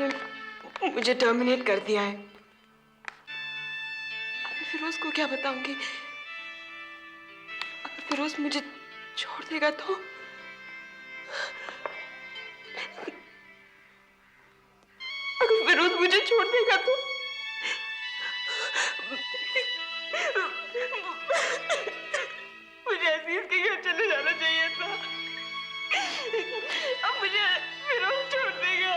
उन्होंने मुझे टर्मिनेट कर दिया है। अभी फिरोज को क्या बताऊंगी? अगर फिरोज मुझे छोड़ देगा तो अगर फिरोज मुझे छोड़ देगा तो मुझे अजीज के घर चले जाना चाहिए था। अब मुझे फिरोज छोड़ देगा।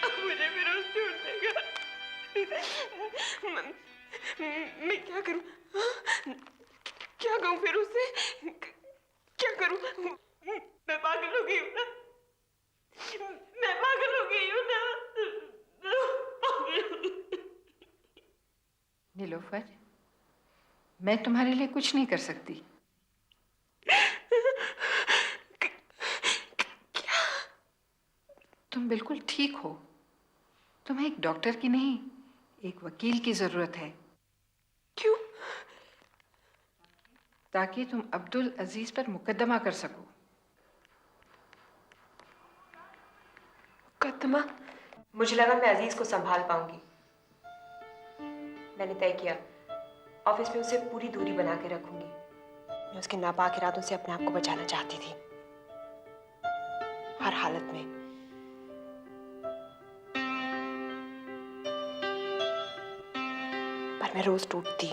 अब मुझे फिरोज छोड़ देगा। मैं क्या करूं? क्या कहूं फिरोज से? क्या करूं? मैं पागल हो गई हूं ना। मैं पागल हो गई हूं ना। नीलोफर, मैं तुम्हारे लिए कुछ नहीं कर सकती। क्या? तुम बिल्कुल ठीक हो। तुम्हें एक डॉक्टर की नहीं, एक वकील की जरूरत है। क्यों? ताकि तुम अब्दुल अजीज पर मुकदमा कर सको। मुकदमा? मुझे लगा मैं अजीज को संभाल पाऊंगी। मैंने तय किया ऑफिस में उसे पूरी दूरी बना के रखूंगी। मैं उसके नापाक इरादों से अपने आप को बचाना चाहती थी, हर हालत में। पर मैं रोज टूटती,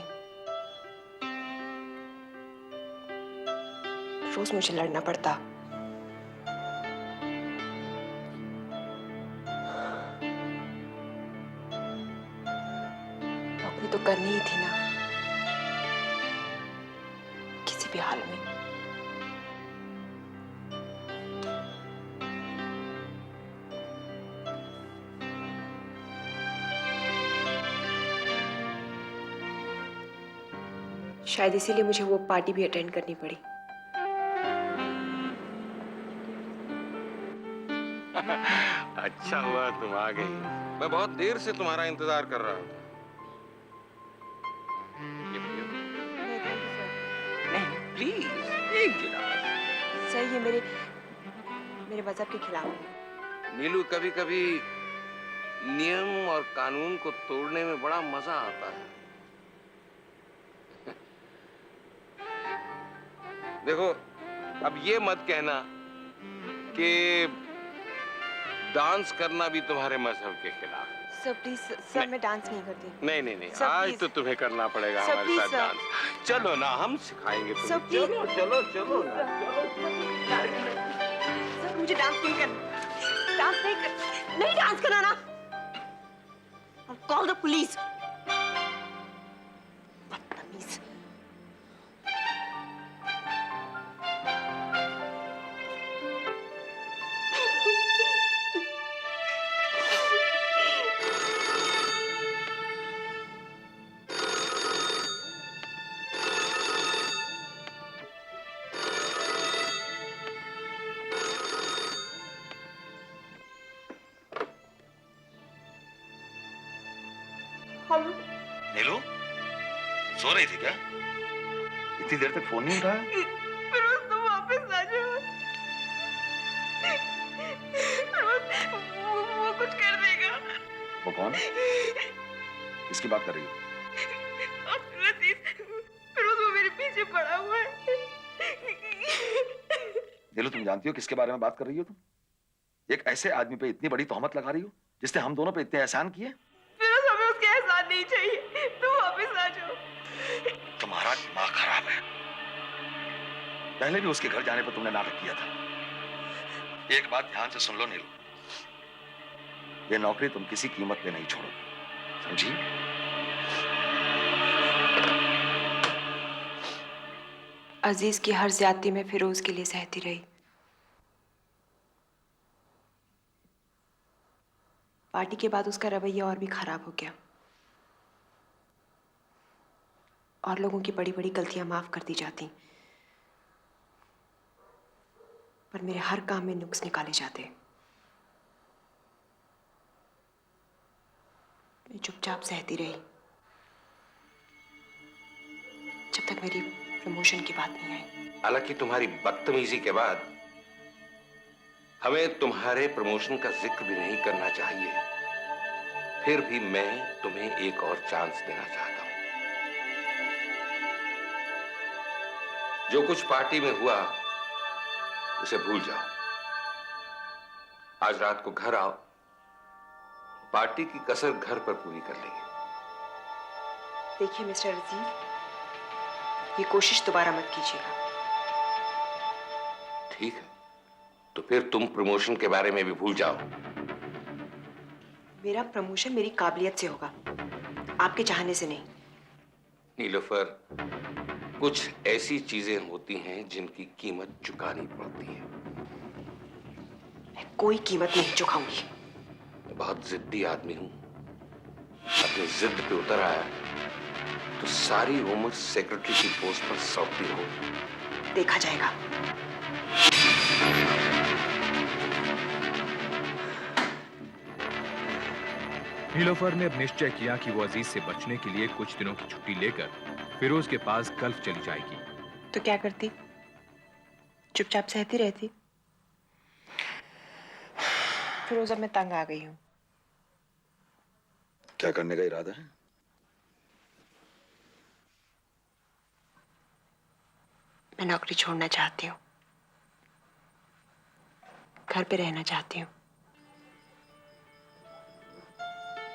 रोज मुझे लड़ना पड़ता। नौकरी तो करनी ही थी ना, किसी भी हाल में। शायद इसीलिए मुझे वो पार्टी भी अटेंड करनी पड़ी। अच्छा हुआ तुम आ गई। मैं बहुत देर से तुम्हारा इंतजार कर रहा था। नहीं प्लीज, एक गिलास। सर ये मेरे मजहब के खिलाफ है। नीलू, कभी कभी नियम और कानून को तोड़ने में बड़ा मजा आता है। देखो, अब ये मत कहना कि डांस करना भी तुम्हारे मजहब के खिलाफ है। सर प्लीज सर, मैं डांस नहीं करती। नहीं नहीं नहीं, सर, आज प्लीज। तो तुम्हें करना पड़ेगा सर, हमारे प्लीज, साथ सर। डांस। चलो ना, हम सिखाएंगे सर, तुम्हें। प्लीज। चलो चलो चलो ना, चलो। सर मुझे डांस नहीं करना। डांस नहीं डांस करना ना। I'll call the police. बदतमीज। हेलो नीलू, सो रही थी क्या? इतनी देर तक फोन नहीं उठाया? फिरोज, तुम वापस आ जाओ। फिरोज, वो कुछ कर देगा। वो कौन? किसकी बात कर रही हो? अब्दुल अजीज, फिरोज वो मेरे पीछे पड़ा हुआ है। नीलू, तुम जानती हो किसके बारे में बात कर रही हो तुम? एक ऐसे आदमी पे इतनी बड़ी तोहमत लगा रही हो जिसने हम दोनों पे इतने एहसान किए। फिरोज, हमें उसके एहसान नहीं चाहिए। तुम वापस आ जाओ। तुम्हारा दिमाग खराब है। पहले भी उसके घर जाने पर तुमने नाटक किया था। एक बात ध्यान से सुन लो नीलू, ये नौकरी तुम किसी कीमत पे नहीं छोड़ोगे, समझी? अजीज की हर ज्यादती में फिरोज के लिए सहती रही। पार्टी के बाद उसका रवैया और भी खराब हो गया और लोगों की बड़ी बड़ी गलतियां माफ कर दी जाती, पर मेरे हर काम में नुक्स निकाले जाते। मैं चुपचाप सहती रही जब तक मेरी प्रमोशन की बात नहीं आई। हालांकि तुम्हारी बदतमीजी के बाद हमें तुम्हारे प्रमोशन का जिक्र भी नहीं करना चाहिए, फिर भी मैं तुम्हें एक और चांस देना चाहता हूं। जो कुछ पार्टी में हुआ उसे भूल जाओ। आज रात को घर आओ, पार्टी की कसर घर पर पूरी कर लेंगे। देखिए मिस्टर अजीज, ये कोशिश दोबारा मत कीजिएगा। ठीक है, तो फिर तुम प्रमोशन के बारे में भी भूल जाओ। मेरा प्रमोशन मेरी काबिलियत से होगा, आपके चाहने से नहीं। नीलोफर, कुछ ऐसी चीजें होती हैं जिनकी कीमत चुकानी पड़ती है। मैं कोई कीमत नहीं चुकाऊंगी। मैं बहुत जिद्दी आदमी हूं। अपनी जिद पे उतर आया तो सारी उम्र सेक्रेटरी की पोस्ट पर सौंपती रहो। देखा जाएगा। नीलोफर ने अब निश्चय किया कि वो अजीज से बचने के लिए कुछ दिनों की छुट्टी लेकर फिरोज के पास गल्फ चली जाएगी। तो क्या करती? चुपचाप सहती रहती। फिरोज, अब मैं तंग आ गई हूँ। क्या करने का इरादा है? मैं नौकरी छोड़ना चाहती हूँ, घर पे रहना चाहती हूँ।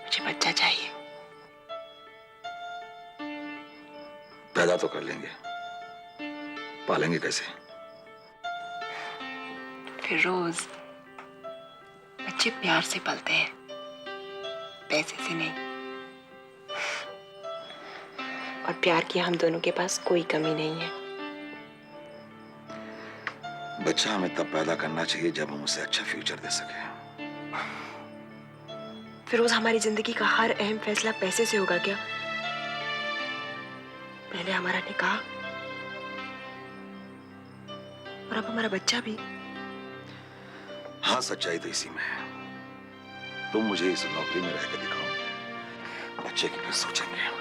मुझे बच्चा चाहिए। पैदा तो कर लेंगे, पालेंगे कैसे? फिरोज, बच्चे प्यार से पलते हैं, पैसे से नहीं। और प्यार की हम दोनों के पास कोई कमी नहीं है। बच्चा हमें तब पैदा करना चाहिए जब हम उसे अच्छा फ्यूचर दे सके। फिरोज, हमारी जिंदगी का हर अहम फैसला पैसे से होगा क्या? पहले हमारा निकाह और अब हमारा बच्चा भी। हाँ, सच्चाई तो इसी में है। तुम मुझे इस नौकरी में रहकर दिखाओ, बच्चे की फिर सोचेंगे।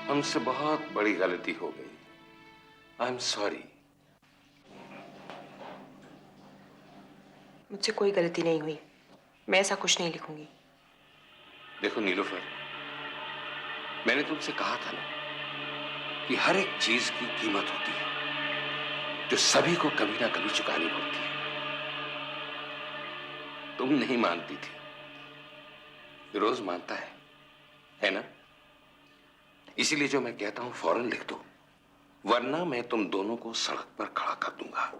हमसे बहुत बड़ी गलती हो गई। I am sorry. मुझसे कोई गलती नहीं हुई। मैं ऐसा कुछ नहीं लिखूंगी। देखो नीलोफर, मैंने तुमसे कहा था ना कि हर एक चीज की कीमत होती है जो सभी को कभी ना कभी चुकानी पड़ती है। तुम नहीं मानती थी, फिरोज मानता है ना? इसीलिए जो मैं कहता हूं फौरन लिख दो, वरना मैं तुम दोनों को सड़क पर खड़ा कर दूंगा।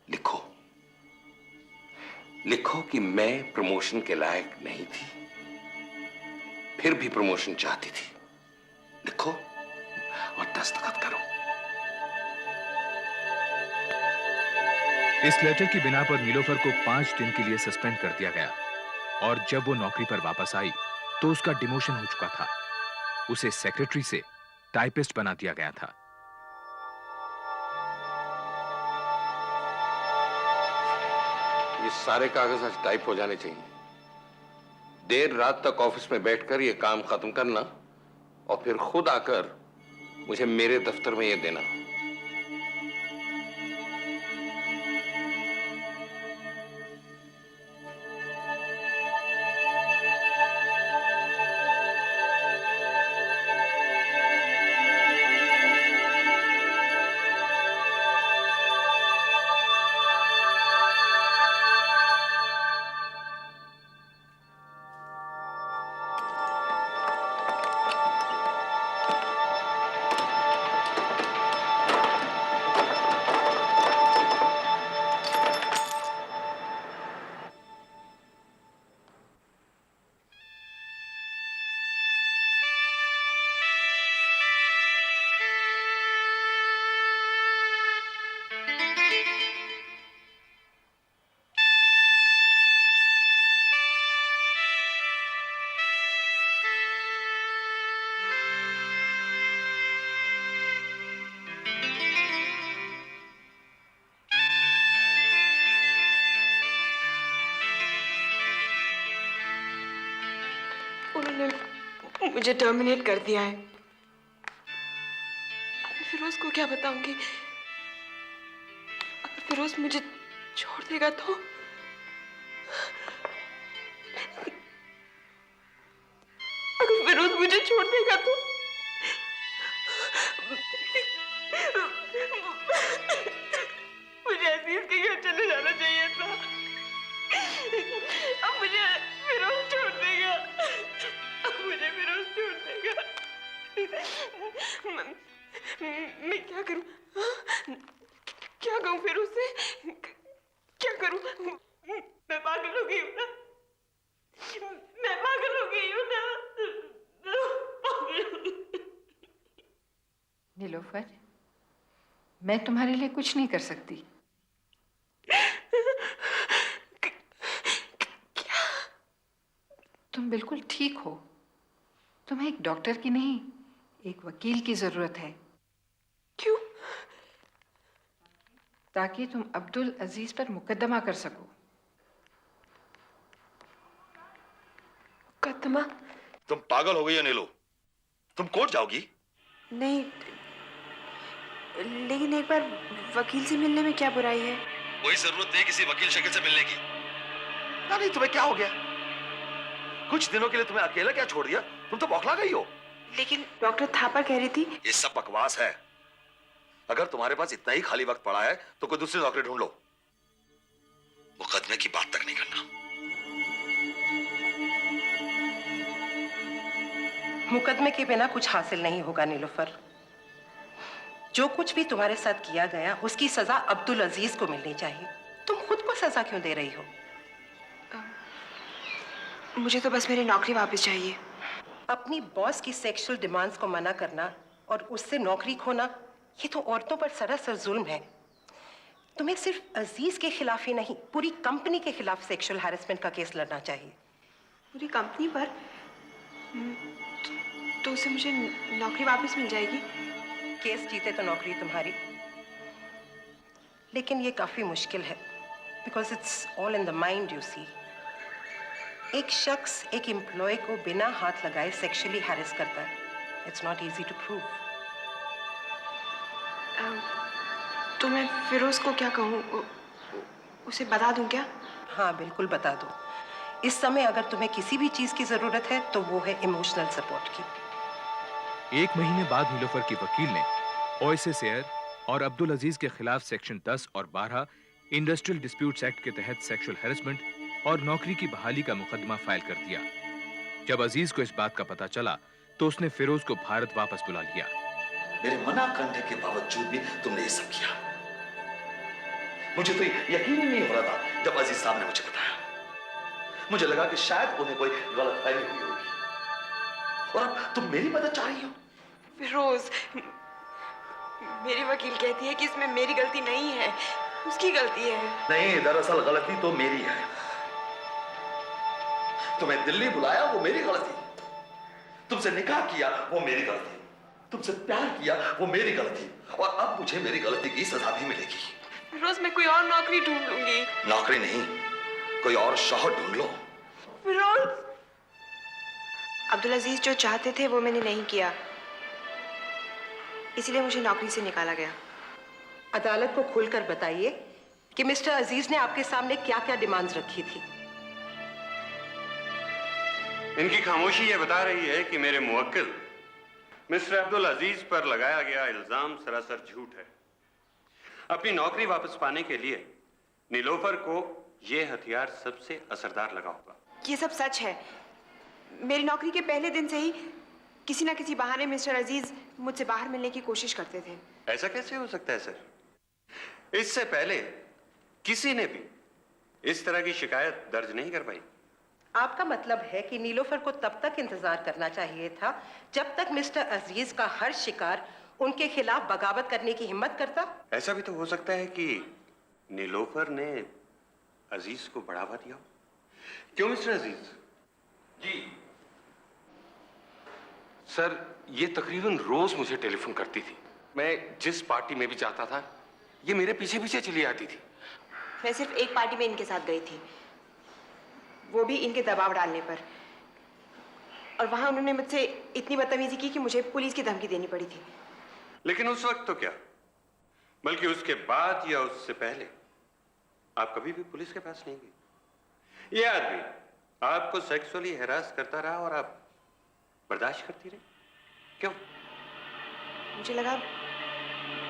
लिखो, लिखो कि मैं प्रमोशन के लायक नहीं थी, फिर भी प्रमोशन चाहती थी। लिखो और दस्तखत करो। इस लेटर की बिना पर नीलोफर को 5 दिन के लिए सस्पेंड कर दिया गया और जब वो नौकरी पर वापस आई तो उसका डिमोशन हो चुका था। उसे सेक्रेटरी से टाइपिस्ट बना दिया गया था। ये सारे कागज आज टाइप हो जाने चाहिए। देर रात तक ऑफिस में बैठकर ये काम खत्म करना और फिर खुद आकर मुझे मेरे दफ्तर में ये देना। ने मुझे टर्मिनेट कर दिया है। अभी फिरोज को क्या बताऊंगी? अगर फिरोज मुझे छोड़ देगा तो अगर फिरोज मुझे छोड़ देगा तो मुझे अजीज के घर चले जाना चाहिए था। अब मुझे फिरोज छोड़ देगा। अब मुझे फिरोज छोड़ देगा। मैं क्या करूं? क्या कहूं फिरोज से? क्या करूं? मैं पागल हो गई हूं ना। मैं पागल हो गई हूं ना। नीलोफर, मैं तुम्हारे लिए कुछ नहीं कर सकती। तुम बिल्कुल ठीक हो। तुम्हें एक डॉक्टर की नहीं, एक वकील की जरूरत है। क्यों? ताकि तुम अब्दुल अजीज पर मुकदमा कर सको। मुकदमा? तुम पागल हो गई हो नीलू? तुम कोर्ट जाओगी? नहीं, लेकिन एक बार वकील से मिलने में क्या बुराई है? कोई जरूरत नहीं किसी वकील शक्ल से मिलने की। ना नहीं, तुम्हें क्या हो गया? कुछ दिनों के लिए तुम्हें अकेला क्या छोड़ दिया? तुम तो बौखला गई हो। लेकिन डॉक्टर थापर कह रही थी। ये सब बकवास है। अगर तुम्हारे पास इतना ही खाली वक्त पड़ा है तो कोई दूसरी नौकरी ढूंढ लो। मुकदमे की बात तक नहीं करना। मुकदमे के बिना कुछ हासिल नहीं होगा नीलोफर। जो कुछ भी तुम्हारे साथ किया गया उसकी सजा अब्दुल अजीज को मिलनी चाहिए। तुम खुद को सजा क्यों दे रही हो? मुझे तो बस मेरी नौकरी वापस चाहिए। अपनी बॉस की सेक्सुअल डिमांड्स को मना करना और उससे नौकरी खोना, ये तो औरतों पर सरासर जुल्म है। तुम्हें सिर्फ अजीज के खिलाफ ही नहीं, पूरी कंपनी के खिलाफ सेक्सुअल हैरेसमेंट का केस लड़ना चाहिए। पूरी कंपनी पर? तो उससे मुझे नौकरी वापस मिल जाएगी? केस जीते तो नौकरी तुम्हारी, लेकिन ये काफी मुश्किल है, because it's all in the mind. You see, एक शख्स एक एम्प्लॉय को बिना हाथ लगाए सेक्सुअली हैरेस करता है। It's not easy to prove. तो मैं फिरोज को क्या कहूँ? उसे बता दूं क्या? हाँ, बिल्कुल बता दो। इस समय अगर तुम्हें किसी भी चीज की जरूरत है तो वो है इमोशनल सपोर्ट की। 1 महीने बाद नीलोफर की वकील ने ओएसिस एयर और अब्दुल अजीज के खिलाफ सेक्शन 10 और 12 इंडस्ट्रियल डिस्प्यूट्स एक्ट के तहत सेक्सुअल हैरेसमेंट और नौकरी की बहाली का मुकदमा फाइल कर दिया। जब अजीज को इस बात का पता चला तो उसने फिरोज को भारत वापस बुला लिया। मेरे मना करने के बावजूद भी तुमने ये सब किया। मुझे तो यकीन ही नहीं हो रहा था जब अजीज साहब ने मुझे बताया। मुझे लगा कि शायद उन्हें कोई गलतफहमी हुई होगी और अब तुम मेरी मदद चाह रही हो। फिरोज, मेरी वकील कहती है कि इसमें मेरी गलती नहीं है, उसकी गलती है। नहीं, दरअसल गलती तो मेरी है। तुम्हें दिल्ली बुलाया वो मेरी गलती, तुमसे निकाह किया वो मेरी गलती, तुमसे प्यार किया वो मेरी गलती, और अब मुझे मेरी गलती की सजा भी मिलेगी। फिरोज, मैं कोई और नौकरी ढूंढ लूंगी। नौकरी नहीं, कोई और शौहर ढूंढ लो। फिरोज, अब्दुल अजीज जो चाहते थे वो मैंने नहीं किया, इसलिए मुझे नौकरी से निकाला गया। अदालत को खुलकर बताइए कि मिस्टर अजीज ने आपके सामने क्या क्या डिमांड्स रखी थी। इनकी खामोशी ये बता रही है कि मेरे मुवक्किल मिस्टर अब्दुल अजीज पर लगाया गया इल्जाम सरासर झूठ है। अपनी नौकरी वापस पाने के लिए नीलोफर को यह हथियार सबसे असरदार लगा होगा। ये सब सच है। मेरी नौकरी के पहले दिन से ही किसी ना किसी बहाने मिस्टर अजीज मुझसे बाहर मिलने की कोशिश करते थे। ऐसा कैसे हो सकता है सर? इससे पहले किसी ने भी इस तरह की शिकायत दर्ज नहीं कर पाई। आपका मतलब है कि नीलोफर को तब तक इंतजार करना चाहिए था जब तक मिस्टर अजीज का हर शिकार उनके खिलाफ बगावत करने की हिम्मत करता। ऐसा भी तो हो सकता है कि नीलोफर ने अजीज को बढ़ावा दिया। क्यों मिस्टर अजीज? जी सर, ये तकरीबन रोज मुझे टेलीफोन करती थी। मैं जिस पार्टी में भी जाता था ये मेरे पीछे पीछे चली आती थी। मैं सिर्फ एक पार्टी में इनके साथ गई थी, वो भी इनके दबाव डालने पर। और वहां उन्होंने मुझसे इतनी बदतमीजी की कि मुझे पुलिस की धमकी देनी पड़ी थी। लेकिन उस वक्त तो क्या, बल्कि उसके बाद या उससे पहले आप कभी भी पुलिस के पास नहीं गई। ये आदमी आपको सेक्सुअली हैरास करता रहा और आप बर्दाश्त करती रही, क्यों? मुझे लगा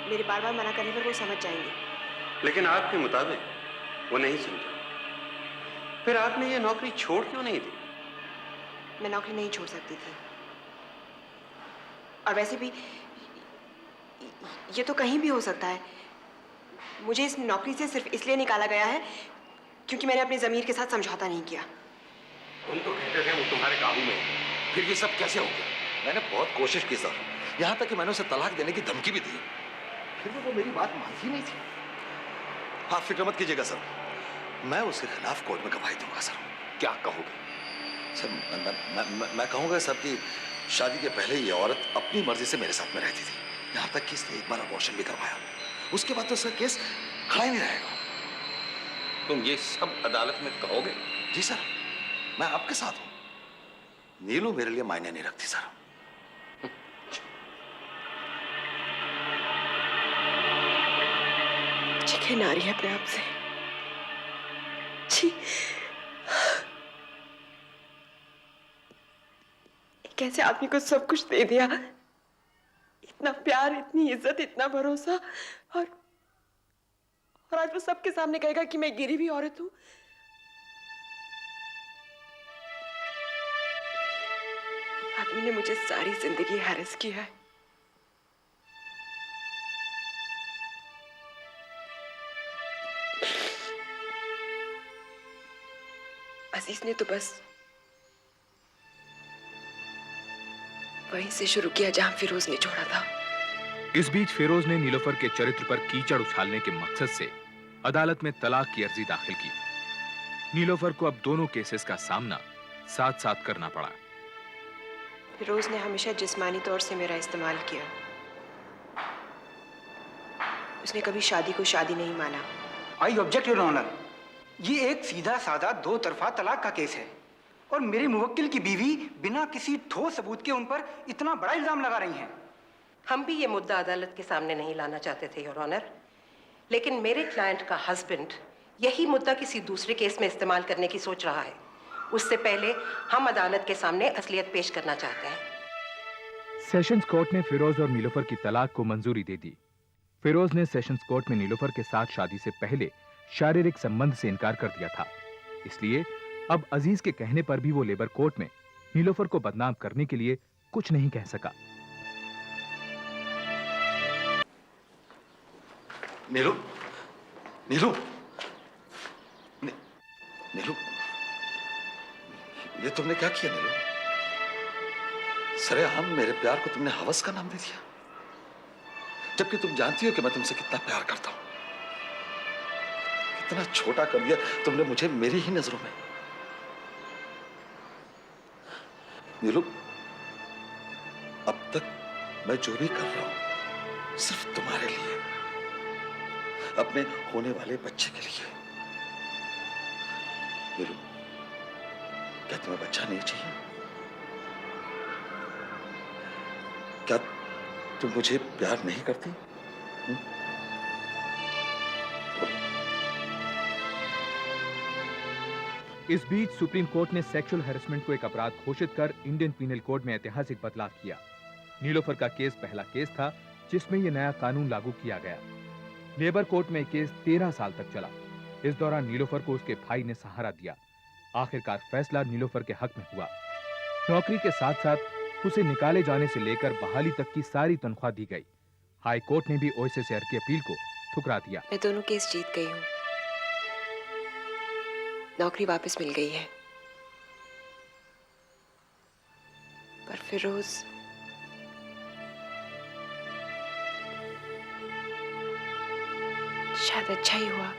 मेरे बार बार मना करने पर वो समझ जाएंगे। लेकिन आपके मुताबिक वो नहीं समझा। फिर आपने ये नौकरी छोड़ क्यों नहीं दी? मैं नौकरी नहीं छोड़ सकती थी, और वैसे भी ये तो कहीं भी हो सकता है। मुझे इस नौकरी से सिर्फ इसलिए निकाला गया है क्योंकि मैंने अपने ज़मीर के साथ समझौता नहीं किया। तुम तो कहते थे वो तुम्हारे काबू में है, फिर ये सब कैसे हो गया? मैंने बहुत कोशिश की सर, यहाँ तक कि मैंने उसे तलाक देने की धमकी भी दी, फिर भी वो मेरी बात मानती नहीं थी। आप फिक्र मत कीजिएगा सर, मैं उसके खिलाफ कोर्ट में गवाही दूंगा सर। क्या कहोगे? सर मैं कहूँगा सर कि शादी के पहले ये औरत अपनी मर्जी से मेरे साथ में रहती थी, यहाँ तक कि इसने एक बार अबॉर्शन भी करवाया। उसके बाद तो उसका केस खड़ा ही नहीं रहेगा। तुम ये सब अदालत में कहोगे? जी सर, मैं आपके साथ हूं। नीलू मेरे लिए मायने नहीं रखती सर। चिकन आ रही है अपने आप से। छी, एक ऐसे आदमी को सब कुछ दे दिया, इतना प्यार, इतनी इज्जत, इतना भरोसा, और आज वो सबके सामने कहेगा कि मैं गिरी हुई औरत हूं। आदमी ने मुझे सारी जिंदगी हैरेस किया है। अजीज ने तो बस वहीं से शुरू किया जहां फिरोज ने छोड़ा था। इस बीच फिरोज ने नीलोफर के चरित्र पर कीचड़ उछालने के मकसद से अदालत में तलाक की अर्जी दाखिल की। नीलोफर को अब दोनों केसेस का सामना साथ साथ करना पड़ा। फिरोज ने हमेशा जिस्मानी तौर से मेरा इस्तेमाल किया। उसने कभी शादी को शादी नहीं माना। आई ऑब्जेक्ट योर ऑनर, ये एक सीधा साधा दो तरफा तलाक का केस है और मेरे मुवक्किल की बीवी बिना किसी ठोस सबूत के उन पर इतना बड़ा इल्जाम लगा रही हैं। हम भी ये मुद्दा अदालत के सामने नहीं लाना चाहते थे योर ऑनर, लेकिन मेरे क्लाइंट का हस्बैंड यही मुद्दा किसी दूसरे केस में इस्तेमाल करने की सोच रहा है। उससे पहले हम अदालत के सामने असलियत पेश करना चाहते हैं। सेशंस कोर्ट ने फिरोज और नीलोफर की तलाक को मंजूरी दे दी। फिरोज ने सेशंस कोर्ट में नीलोफर के साथ शादी से पहले शारीरिक संबंध से इनकार कर दिया था, इसलिए अब अजीज के कहने पर भी वो लेबर कोर्ट में नीलोफर को बदनाम करने के लिए कुछ नहीं कह सका। नीलू, नीलू, नीलू, ये तुमने क्या किया नीलू? सरेआम मेरे प्यार को तुमने हवस का नाम दे दिया, जबकि तुम जानती हो कि मैं तुमसे कितना प्यार करता हूं। कितना छोटा कर दिया तुमने मुझे मेरी ही नजरों में। नीलू, अब तक मैं जो भी कर रहा हूं सिर्फ तुम्हारे लिए, अपने होने वाले बच्चे के लिए। नीलू, क्या तुम्हें बच्चा नहीं चाहिए? क्या तुम मुझे प्यार नहीं करती? इस बीच सुप्रीम कोर्ट ने सेक्सुअल हैरेसमेंट को एक अपराध घोषित कर इंडियन पीनल कोड में ऐतिहासिक बदलाव किया। नीलोफर का केस पहला केस था जिसमें यह नया कानून लागू किया गया। लेबर कोर्ट में केस 13 साल तक चला। इस दौरान नीलोफर को उसके भाई ने सहारा दिया। आखिरकार फैसला नीलोफर के हक में हुआ। नौकरी के साथ साथ उसे निकाले जाने से लेकर बहाली तक की सारी तनख्वाह दी गई। हाई कोर्ट ने भी ओएसएसआर की अपील को ठुकरा दिया। मैं दोनों केस जीत गई हूँ, नौकरी वापस मिल गई है, पर फिरोज शायद अच्छा ही हुआ।